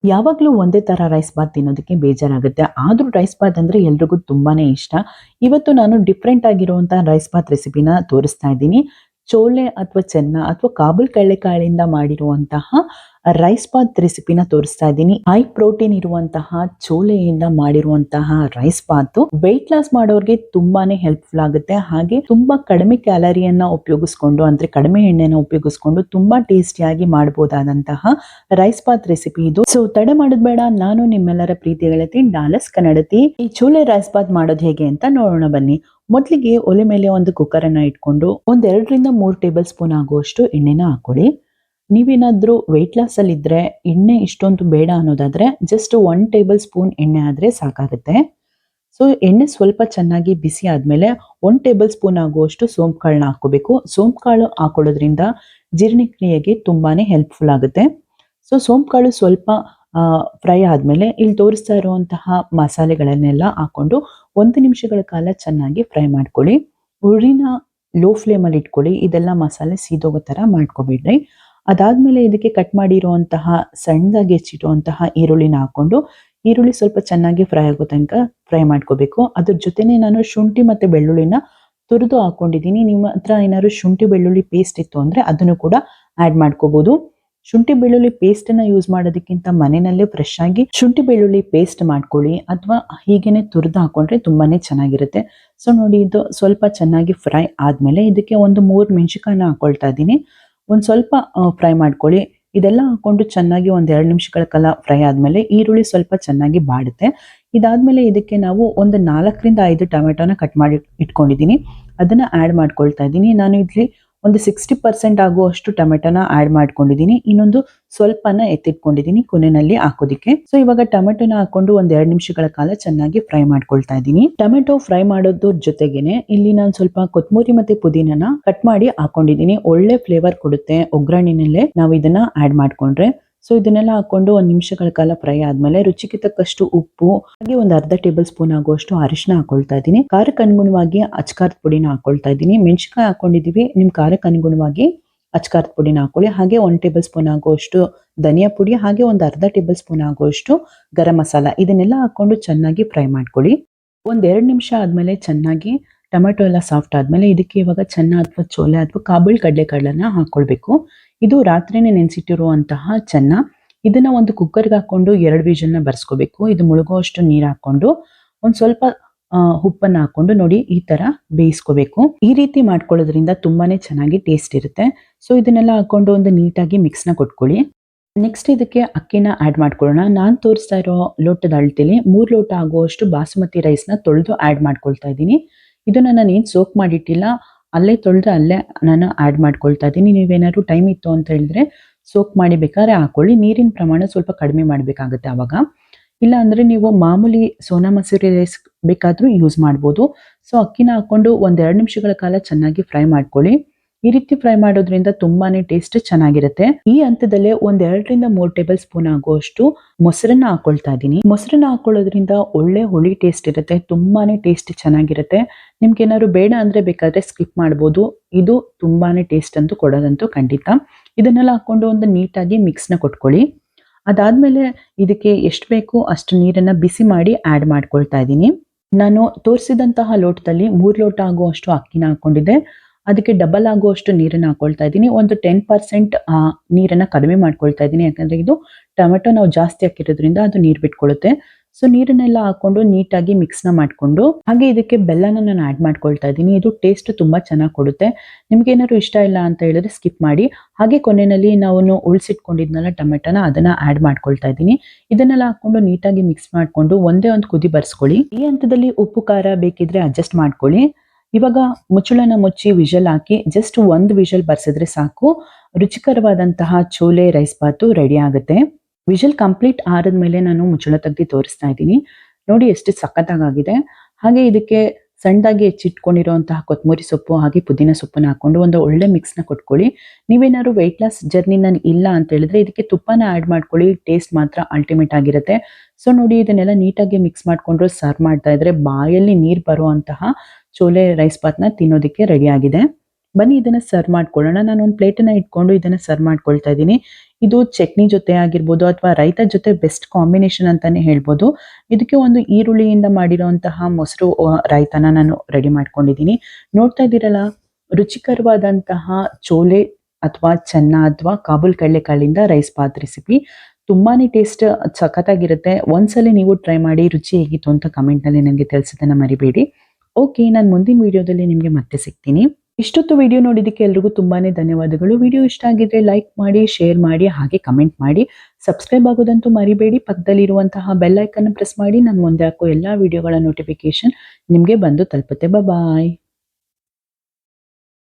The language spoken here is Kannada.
ಯಾವಾಗಲೂ ಒಂದೇ ಥರ ರೈಸ್ ಬಾತ್ ತಿನ್ನೋದಕ್ಕೆ ಬೇಜಾರಾಗುತ್ತೆ. ಆದರೂ ರೈಸ್ ಬಾತ್ ಅಂದರೆ ಎಲ್ರಿಗೂ ತುಂಬಾನೇ ಇಷ್ಟ. ಇವತ್ತು ನಾನು ಡಿಫ್ರೆಂಟ್ ಆಗಿರುವಂಥ ರೈಸ್ ಬಾತ್ ರೆಸಿಪಿನ ತೋರಿಸ್ತಾ ಇದ್ದೀನಿ. ಚೋಲೆ ಅಥವಾ ಚೆನ್ನ ಅಥವಾ ಕಾಬೂಲ್ ಕಡಲೆಕಾಳಿಂದ ಮಾಡಿರುವಂತಹ ರೈಸ್ ಬಾತ್ ರೆಸಿಪಿನ ತೋರಿಸ್ತಾ ಇದ್ದೀನಿ. ಹೈ ಪ್ರೋಟೀನ್ ಇರುವಂತಹ ಚೋಲೆಯಿಂದ ಮಾಡಿರುವಂತಹ ರೈಸ್ ಬಾತ್ ವೆಯ್ಟ್ ಲಾಸ್ ಮಾಡೋರಿಗೆ ತುಂಬಾನೇ ಹೆಲ್ಪ್ಫುಲ್ ಆಗುತ್ತೆ. ಹಾಗೆ ತುಂಬಾ ಕಡಿಮೆ ಕ್ಯಾಲರಿಯನ್ನ ಉಪಯೋಗಿಸ್ಕೊಂಡು ಅಂದ್ರೆ ಕಡಿಮೆ ಎಣ್ಣೆನ ಉಪಯೋಗಿಸ್ಕೊಂಡು ತುಂಬಾ ಟೇಸ್ಟಿಯಾಗಿ ಮಾಡಬಹುದಾದಂತಹ ರೈಸ್ ಬಾತ್ ರೆಸಿಪಿ ಇದು. ಸೊ ತಡ ಮಾಡೋದ್ ಬೇಡ, ನಾನು ನಿಮ್ಮೆಲ್ಲರ ಪ್ರೀತಿಯ ಗೆಳತಿ ಡಾಲಸ್ ಕನ್ನಡತಿ. ಈ ಚೋಲೆ ರೈಸ್ ಬಾತ್ ಮಾಡೋದು ಹೇಗೆ ಅಂತ ನೋಡೋಣ ಬನ್ನಿ. ಮೊದಲಿಗೆ ಒಲೆ ಮೇಲೆ ಒಂದು ಕುಕ್ಕರ್ ಅನ್ನ ಇಟ್ಕೊಂಡು ಒಂದ್ 2 ರಿಂದ 3 ಟೇಬಲ್ ಸ್ಪೂನ್ ಆಗುವಷ್ಟು ಎಣ್ಣೆನ ಹಾಕೊಳ್ಳಿ. ನೀವೇನಾದ್ರೂ ವೆಯ್ಟ್ ಲಾಸ್ ಅಲ್ಲಿ ಇದ್ರೆ ಎಣ್ಣೆ ಇಷ್ಟೊಂದು ಬೇಡ ಅನ್ನೋದಾದ್ರೆ ಜಸ್ಟ್ 1 ಟೇಬಲ್ ಸ್ಪೂನ್ ಎಣ್ಣೆ ಆದ್ರೆ ಸಾಕಾಗುತ್ತೆ. ಸೊ ಎಣ್ಣೆ ಸ್ವಲ್ಪ ಚೆನ್ನಾಗಿ ಬಿಸಿ ಆದ್ಮೇಲೆ 1 ಟೇಬಲ್ ಸ್ಪೂನ್ ಆಗುವಷ್ಟು ಸೋಂಪು ಕಾಳನ್ನ ಹಾಕೋಬೇಕು. ಸೋಂಪು ಕಾಳು ಹಾಕೊಳ್ಳೋದ್ರಿಂದ ಜೀರ್ಣಕ್ರಿಯೆಗೆ ತುಂಬಾನೇ ಹೆಲ್ಪ್ಫುಲ್ ಆಗುತ್ತೆ. ಸೊ ಸೋಂಪು ಕಾಳು ಸ್ವಲ್ಪ ಫ್ರೈ ಆದ್ಮೇಲೆ ಇಲ್ಲಿ ತೋರಿಸ್ತಾ ಇರುವಂತಹ ಮಸಾಲೆಗಳನ್ನೆಲ್ಲ ಹಾಕೊಂಡು 1 ನಿಮಿಷಗಳ ಕಾಲ ಚೆನ್ನಾಗಿ ಫ್ರೈ ಮಾಡ್ಕೊಳ್ಳಿ. ಉರಿನ ಲೋ ಫ್ಲೇಮ್ ಅಲ್ಲಿ ಇಟ್ಕೊಳ್ಳಿ. ಇದೆಲ್ಲ ಮಸಾಲೆ ಸೀದೋಗೋ ತರ ಮಾಡ್ಕೊಬೇಡ್ರಿ. ಅದಾದ್ಮೇಲೆ ಇದಕ್ಕೆ ಕಟ್ ಮಾಡಿರುವಂತಹ ಸಣ್ಣದಾಗಿ ಹೆಚ್ಚಿರುವಂತಹ ಈರುಳ್ಳಿನ ಹಾಕೊಂಡು ಈರುಳ್ಳಿ ಸ್ವಲ್ಪ ಚೆನ್ನಾಗಿ ಫ್ರೈ ಆಗೋ ತನಕ ಫ್ರೈ ಮಾಡ್ಕೋಬೇಕು. ಅದ್ರ ಜೊತೆನೆ ನಾನು ಶುಂಠಿ ಮತ್ತೆ ಬೆಳ್ಳುಳ್ಳಿನ ತುರಿದು ಹಾಕೊಂಡಿದ್ದೀನಿ. ನಿಮ್ಮ ಹತ್ರ ಏನಾದ್ರು ಶುಂಠಿ ಬೆಳ್ಳುಳ್ಳಿ ಪೇಸ್ಟ್ ಇತ್ತು ಅಂದ್ರೆ ಅದನ್ನು ಕೂಡ ಆಡ್ ಮಾಡ್ಕೋಬಹುದು. ಶುಂಠಿ ಬೆಳ್ಳುಳ್ಳಿ ಪೇಸ್ಟ್ ಅನ್ನ ಯೂಸ್ ಮಾಡೋದಕ್ಕಿಂತ ಮನೆಯಲ್ಲೇ ಫ್ರೆಶ್ ಆಗಿ ಶುಂಠಿ ಬೆಳ್ಳುಳ್ಳಿ ಪೇಸ್ಟ್ ಮಾಡ್ಕೊಳ್ಳಿ ಅಥವಾ ಹೀಗೇನೆ ತುರಿದು ಹಾಕೊಂಡ್ರೆ ತುಂಬಾನೇ ಚೆನ್ನಾಗಿರುತ್ತೆ. ಸೊ ನೋಡಿ, ಇದು ಸ್ವಲ್ಪ ಚೆನ್ನಾಗಿ ಫ್ರೈ ಆದ್ಮೇಲೆ ಇದಕ್ಕೆ ಒಂದು 3 ಮೆಣಸಿನಕಾಯಿನ ಹಾಕೊಳ್ತಾ ಇದ್ದೀನಿ. ಒಂದ್ ಸ್ವಲ್ಪ ಫ್ರೈ ಮಾಡ್ಕೊಳ್ಳಿ. ಇದೆಲ್ಲ ಹಾಕೊಂಡು ಚೆನ್ನಾಗಿ ಒಂದ್ 2 ನಿಮಿಷಗಳ ಕಾಲ ಫ್ರೈ ಆದ್ಮೇಲೆ ಈರುಳ್ಳಿ ಸ್ವಲ್ಪ ಚೆನ್ನಾಗಿ ಬಾಡುತ್ತೆ. ಇದಾದ್ಮೇಲೆ ಇದಕ್ಕೆ ನಾವು ಒಂದು 4 ರಿಂದ 5 ಟೊಮೆಟೊನ ಕಟ್ ಮಾಡಿ ಇಟ್ಕೊಂಡಿದ್ದೀನಿ. ಅದನ್ನ ಆಡ್ ಮಾಡ್ಕೊಳ್ತಾ ಇದ್ದೀನಿ. ನಾನು ಇಲ್ಲಿ ಒಂದು 60% ಆಗುವಷ್ಟು ಟೊಮೆಟೊನ ಆಡ್ ಮಾಡ್ಕೊಂಡಿದ್ದೀನಿ. ಇನ್ನೊಂದು ಸ್ವಲ್ಪನ ಎತ್ತಿಟ್ಕೊಂಡಿದ್ದೀನಿ ಕೊನೆಯಲ್ಲಿ ಹಾಕೋದಿಕ್ಕೆ. ಸೊ ಇವಾಗ ಟೊಮೆಟೊನ ಹಾಕೊಂಡು ಒಂದ್ 2 ನಿಮಿಷಗಳ ಕಾಲ ಚೆನ್ನಾಗಿ ಫ್ರೈ ಮಾಡ್ಕೊಳ್ತಾ ಇದ್ದೀನಿ. ಟೊಮೆಟೊ ಫ್ರೈ ಮಾಡೋದ್ರ ಜೊತೆಗೇನೆ ಇಲ್ಲಿ ನಾನು ಸ್ವಲ್ಪ ಕೊತ್ತಂಬರಿ ಮತ್ತೆ ಪುದೀನನ ಕಟ್ ಮಾಡಿ ಹಾಕೊಂಡಿದ್ದೀನಿ. ಒಳ್ಳೆ ಫ್ಲೇವರ್ ಕೊಡುತ್ತೆ ಒಗ್ಗರಣೆನಲ್ಲೇ ನಾವು ಇದನ್ನ ಆಡ್ ಮಾಡ್ಕೊಂಡ್ರೆ. ಸೊ ಇದನ್ನೆಲ್ಲ ಹಾಕೊಂಡು 1 ನಿಮಿಷಗಳ ಕಾಲ ಫ್ರೈ ಆದ್ಮೇಲೆ ರುಚಿಗೆ ತಕ್ಕಷ್ಟು ಉಪ್ಪು ಹಾಗೆ ಒಂದು ಅರ್ಧ ಟೇಬಲ್ ಸ್ಪೂನ್ ಆಗುವಷ್ಟು ಅರಿಶಿನ ಹಾಕೊಳ್ತಾ ಇದ್ದೀನಿ. ಖಾರಕ್ಕೆ ಅನುಗುಣವಾಗಿ ಅಚ್ಕಾರದ ಪುಡಿನ ಹಾಕೊಳ್ತಾ ಇದ್ದೀನಿ. ಮೆಣಸಿನಕಾಯಿ ಹಾಕೊಂಡಿದೀವಿ, ನಿಮ್ ಖಾರಕ್ಕೆ ಅನುಗುಣವಾಗಿ ಅಚ್ಕಾರದ ಪುಡಿನ ಹಾಕೊಳ್ಳಿ. ಹಾಗೆ 1 ಟೇಬಲ್ ಸ್ಪೂನ್ ಆಗುವಷ್ಟು ಧನಿಯಾ ಪುಡಿ ಹಾಗೆ ಒಂದು ಅರ್ಧ ಟೇಬಲ್ ಸ್ಪೂನ್ ಆಗುವಷ್ಟು ಗರಂ ಮಸಾಲ ಇದನ್ನೆಲ್ಲ ಹಾಕೊಂಡು ಚೆನ್ನಾಗಿ ಫ್ರೈ ಮಾಡ್ಕೊಳ್ಳಿ. ಒಂದ್ 2 ನಿಮಿಷ ಆದ್ಮೇಲೆ ಚೆನ್ನಾಗಿ ಟೊಮೆಟೊ ಎಲ್ಲ ಸಾಫ್ಟ್ ಆದ್ಮೇಲೆ ಇದಕ್ಕೆ ಇವಾಗ ಚೆನ್ನ ಅಥವಾ ಚೋಲೆ ಅಥವಾ ಕಾಬೂಲ್ ಕಡಲೆಕಾಳನ್ನ ಹಾಕೊಳ್ಬೇಕು. ಇದು ರಾತ್ರಿನೇ ನೆನೆಸಿಟ್ಟಿರುವಂತಹ ಚೆನ್ನ. ಇದನ್ನ ಒಂದು ಕುಕ್ಕರ್ಗೆ ಹಾಕೊಂಡು 2 ವಿಷಲ್ನ ಬರ್ಸ್ಕೋಬೇಕು. ಇದು ಮುಳುಗುವಷ್ಟು ನೀರು ಹಾಕೊಂಡು ಒಂದ್ ಸ್ವಲ್ಪ ಉಪ್ಪನ್ನ ಹಾಕೊಂಡು ನೋಡಿ ಈ ತರ ಬೇಯಿಸ್ಕೋಬೇಕು. ಈ ರೀತಿ ಮಾಡ್ಕೊಳ್ಳೋದ್ರಿಂದ ತುಂಬಾನೇ ಚೆನ್ನಾಗಿ ಟೇಸ್ಟ್ ಇರುತ್ತೆ. ಸೊ ಇದನ್ನೆಲ್ಲ ಹಾಕೊಂಡು ಒಂದು ನೀಟಾಗಿ ಮಿಕ್ಸ್ನ ಕೊಟ್ಕೊಳ್ಳಿ. ನೆಕ್ಸ್ಟ್ ಇದಕ್ಕೆ ಅಕ್ಕಿನ ಆಡ್ ಮಾಡ್ಕೊಳ್ಳೋಣ. ನಾನ್ ತೋರಿಸ್ತಾ ಇರೋ ಲೋಟದ ಅಳತೆಲಿ 3 ಲೋಟ ಆಗುವಷ್ಟು ಬಾಸುಮತಿ ರೈಸ್ನ ತೊಳೆದು ಆಡ್ ಮಾಡ್ಕೊಳ್ತಾ ಇದ್ದೀನಿ. ಇದನ್ನ ನಾನು ಏನ್ ಸೋಕ್ ಮಾಡಿಟ್ಟಿಲ್ಲ, ಅಲ್ಲೇ ತೊಳೆದು ಅಲ್ಲೇ ನಾನು ಆಡ್ ಮಾಡ್ಕೊಳ್ತಾ ಇದ್ದೀನಿ. ನೀವೇನಾದ್ರು ಟೈಮ್ ಇತ್ತು ಅಂತ ಹೇಳಿದ್ರೆ ಸೋಕ್ ಮಾಡಿ ಬೇಕಾದ್ರೆ ಹಾಕೊಳ್ಳಿ. ನೀರಿನ ಪ್ರಮಾಣ ಸ್ವಲ್ಪ ಕಡಿಮೆ ಮಾಡ್ಬೇಕಾಗುತ್ತೆ ಅವಾಗ. ಇಲ್ಲ ಅಂದ್ರೆ ನೀವು ಮಾಮೂಲಿ ಸೋನಾ ಮಸೂರಿ ರೈಸ್ ಬೇಕಾದ್ರೂ ಯೂಸ್ ಮಾಡ್ಬೋದು. ಸೊ ಅಕ್ಕಿನ ಹಾಕೊಂಡು ಒಂದ್ 2 ನಿಮಿಷಗಳ ಕಾಲ ಚೆನ್ನಾಗಿ ಫ್ರೈ ಮಾಡ್ಕೊಳ್ಳಿ. ಈ ರೀತಿ ಫ್ರೈ ಮಾಡೋದ್ರಿಂದ ತುಂಬಾನೇ ಟೇಸ್ಟ್ ಚೆನ್ನಾಗಿರುತ್ತೆ. ಈ ಹಂತದಲ್ಲೇ ಒಂದ್ 2 ರಿಂದ 3 ಟೇಬಲ್ ಸ್ಪೂನ್ ಆಗುವಷ್ಟು ಮೊಸರನ್ನ ಹಾಕೊಳ್ತಾ ಇದ್ದೀನಿ. ಮೊಸರನ್ನ ಹಾಕೊಳ್ಳೋದ್ರಿಂದ ಒಳ್ಳೆ ಹುಳಿ ಟೇಸ್ಟ್ ಇರುತ್ತೆ, ತುಂಬಾನೇ ಟೇಸ್ಟ್ ಚೆನ್ನಾಗಿರುತ್ತೆ. ನಿಮ್ಗೆ ಏನಾದ್ರು ಬೇಡ ಅಂದ್ರೆ ಬೇಕಾದ್ರೆ ಸ್ಕಿಪ್ ಮಾಡ್ಬೋದು. ಇದು ತುಂಬಾನೇ ಟೇಸ್ಟ್ ಅಂತೂ ಕೊಡೋದಂತೂ ಖಂಡಿತ. ಇದನ್ನೆಲ್ಲ ಹಾಕೊಂಡು ಒಂದು ನೀಟಾಗಿ ಮಿಕ್ಸ್ನ ಕೊಟ್ಕೊಳ್ಳಿ. ಅದಾದ್ಮೇಲೆ ಇದಕ್ಕೆ ಎಷ್ಟು ಬೇಕು ಅಷ್ಟು ನೀರನ್ನ ಬಿಸಿ ಮಾಡಿ ಆಡ್ ಮಾಡ್ಕೊಳ್ತಾ ಇದ್ದೀನಿ. ನಾನು ತೋರಿಸಿದಂತಹ ಲೋಟದಲ್ಲಿ 3 ಲೋಟ ಆಗುವಷ್ಟು ಅಕ್ಕಿನ ಹಾಕೊಂಡಿದ್ದೆ. ಅದಕ್ಕೆ ಡಬಲ್ ಆಗುವಷ್ಟು ನೀರನ್ನ ಹಾಕೊಳ್ತಾ ಇದ್ದೀನಿ. ಒಂದು 10% ನೀರನ್ನ ಕಡಿಮೆ ಮಾಡ್ಕೊಳ್ತಾ ಇದ್ದೀನಿ. ಯಾಕಂದ್ರೆ ಇದು ಟೊಮೆಟೊ ನಾವು ಜಾಸ್ತಿ ಹಾಕಿರೋದ್ರಿಂದ ಅದು ನೀರು ಬಿಟ್ಕೊಳ್ಳುತ್ತೆ. ಸೊ ನೀರನ್ನೆಲ್ಲ ಹಾಕೊಂಡು ನೀಟಾಗಿ ಮಿಕ್ಸ್ನ ಮಾಡ್ಕೊಂಡು ಹಾಗೆ ಇದಕ್ಕೆ ಬೆಲ್ಲನ ನಾನು ಆಡ್ ಮಾಡ್ಕೊಳ್ತಾ ಇದ್ದೀನಿ. ಇದು ಟೇಸ್ಟ್ ತುಂಬಾ ಚೆನ್ನಾಗಿ ಕೊಡುತ್ತೆ. ನಿಮ್ಗೆ ಏನಾದ್ರು ಇಷ್ಟ ಇಲ್ಲ ಅಂತ ಹೇಳಿದ್ರೆ ಸ್ಕಿಪ್ ಮಾಡಿ. ಹಾಗೆ ಕೊನೆಯಲ್ಲಿ ನಾವು ಉಳಿಸಿಟ್ಕೊಂಡಿದ್ನಲ್ಲ ಟೊಮೆಟೊನ ಅದನ್ನ ಆಡ್ ಮಾಡ್ಕೊಳ್ತಾ ಇದ್ದೀನಿ. ಇದನ್ನೆಲ್ಲ ಹಾಕೊಂಡು ನೀಟಾಗಿ ಮಿಕ್ಸ್ ಮಾಡ್ಕೊಂಡು ಒಂದೇ ಒಂದು ಕುದಿ ಬರ್ಸ್ಕೊಳ್ಳಿ. ಈ ಹಂತದಲ್ಲಿ ಉಪ್ಪು ಖಾರ ಬೇಕಿದ್ರೆ ಅಡ್ಜಸ್ಟ್ ಮಾಡ್ಕೊಳ್ಳಿ. ಇವಾಗ ಮುಚ್ಚಳನ ಮುಚ್ಚಿ ವಿಷಲ್ ಹಾಕಿ ಜಸ್ಟ್ 1 ವಿಷಲ್ ಬರ್ಸಿದ್ರೆ ಸಾಕು. ರುಚಿಕರವಾದಂತಹ ಚೋಲೆ ರೈಸ್ ಬಾತು ರೆಡಿ ಆಗುತ್ತೆ. ವಿಷಲ್ ಕಂಪ್ಲೀಟ್ ಆರದ್ಮೇಲೆ ನಾನು ಮುಚ್ಚಳ ತೆಗ್ದು ತೋರಿಸ್ತಾ ಇದ್ದೀನಿ. ನೋಡಿ ಎಷ್ಟು ಸಖತ್ತಾಗಿದೆ. ಹಾಗೆ ಇದಕ್ಕೆ ಸಣ್ಣದಾಗಿ ಹೆಚ್ಚಿಟ್ಕೊಂಡಿರುವಂತಹ ಕೊತ್ತಂಬರಿ ಸೊಪ್ಪು ಹಾಗೆ ಪುದೀನ ಸೊಪ್ಪನ್ನ ಹಾಕೊಂಡು ಒಂದು ಒಳ್ಳೆ ಮಿಕ್ಸ್ನ ಕೊಟ್ಕೊಳ್ಳಿ. ನೀವೇನಾದ್ರು ವೆಯ್ಟ್ ಲಾಸ್ ಜರ್ನಿನಲ್ಲಿ ಇಲ್ಲ ಅಂತ ಹೇಳಿದ್ರೆ ಇದಕ್ಕೆ ತುಪ್ಪನ ಆಡ್ ಮಾಡ್ಕೊಳ್ಳಿ. ಟೇಸ್ಟ್ ಮಾತ್ರ ಅಲ್ಟಿಮೇಟ್ ಆಗಿರುತ್ತೆ. ಸೊ ನೋಡಿ, ಇದನ್ನೆಲ್ಲ ನೀಟಾಗಿ ಮಿಕ್ಸ್ ಮಾಡ್ಕೊಂಡು ಸರ್ವ್ ಮಾಡ್ತಾ ಇದ್ರೆ ಬಾಯಲ್ಲಿ ನೀರು ಬರುವಂತಹ ಚೋಲೆ ರೈಸ್ ಬಾತ್ನ ತಿನ್ನೋದಕ್ಕೆ ರೆಡಿ ಆಗಿದೆ. ಬನ್ನಿ ಇದನ್ನ ಸರ್ವ್ ಮಾಡ್ಕೊಳ್ಳೋಣ. ನಾನು ಒಂದು ಪ್ಲೇಟನ್ನ ಇಟ್ಕೊಂಡು ಇದನ್ನ ಸರ್ವ್ ಮಾಡ್ಕೊಳ್ತಾ ಇದ್ದೀನಿ. ಇದು ಚಟ್ನಿ ಜೊತೆ ಆಗಿರ್ಬೋದು ಅಥವಾ ರೈತ ಜೊತೆ ಬೆಸ್ಟ್ ಕಾಂಬಿನೇಷನ್ ಅಂತಾನೆ ಹೇಳ್ಬೋದು. ಇದಕ್ಕೆ ಒಂದು ಈರುಳ್ಳಿಯಿಂದ ಮಾಡಿರುವಂತಹ ಮೊಸರು ರಾಯ್ತಾನ ನಾನು ರೆಡಿ ಮಾಡ್ಕೊಂಡಿದ್ದೀನಿ. ನೋಡ್ತಾ ಇದ್ದೀರಲ್ಲ, ರುಚಿಕರವಾದಂತಹ ಚೋಲೆ ಅಥವಾ ಚೆನ್ನ ಅಥವಾ ಕಾಬೂಲ್ ಕಡಲೆಕಾಳಿಂದ ರೈಸ್ ಬಾತ್ ರೆಸಿಪಿ ತುಂಬಾನೇ ಟೇಸ್ಟ್ ಸಖತ್ತಾಗಿರುತ್ತೆ. ಒಂದ್ಸಲಿ ನೀವು ಟ್ರೈ ಮಾಡಿ ರುಚಿ ಹೇಗಿತ್ತು ಅಂತ ಕಮೆಂಟ್ನಲ್ಲಿ ನನಗೆ ತಿಳಿಸೋದನ್ನ ಮರಿಬೇಡಿ. ಓಕೆ, ನಾನು ಮುಂದಿನ ವಿಡಿಯೋದಲ್ಲಿ ನಿಮಗೆ ಮತ್ತೆ ಸಿಗ್ತೀನಿ. ಇಷ್ಟೊತ್ತು ವಿಡಿಯೋ ನೋಡಿದ್ದಕ್ಕೆ ಎಲ್ರಿಗೂ ತುಂಬಾನೇ ಧನ್ಯವಾದಗಳು. ವಿಡಿಯೋ ಇಷ್ಟ ಆಗಿದ್ರೆ ಲೈಕ್ ಮಾಡಿ, ಶೇರ್ ಮಾಡಿ, ಹಾಗೆ ಕಮೆಂಟ್ ಮಾಡಿ. ಸಬ್ಸ್ಕ್ರೈಬ್ ಆಗೋದಂತೂ ಮರಿಬೇಡಿ. ಪಕ್ಕದಲ್ಲಿರುವಂತಹ ಬೆಲ್ ಐಕನ್ ಪ್ರೆಸ್ ಮಾಡಿ. ನಾನು ಮುಂದೆ ಹಾಕೋ ಎಲ್ಲ ವಿಡಿಯೋಗಳ ನೋಟಿಫಿಕೇಶನ್ ನಿಮಗೆ ಬಂದು ತಲುಪುತ್ತೆ. ಬಾಯ್.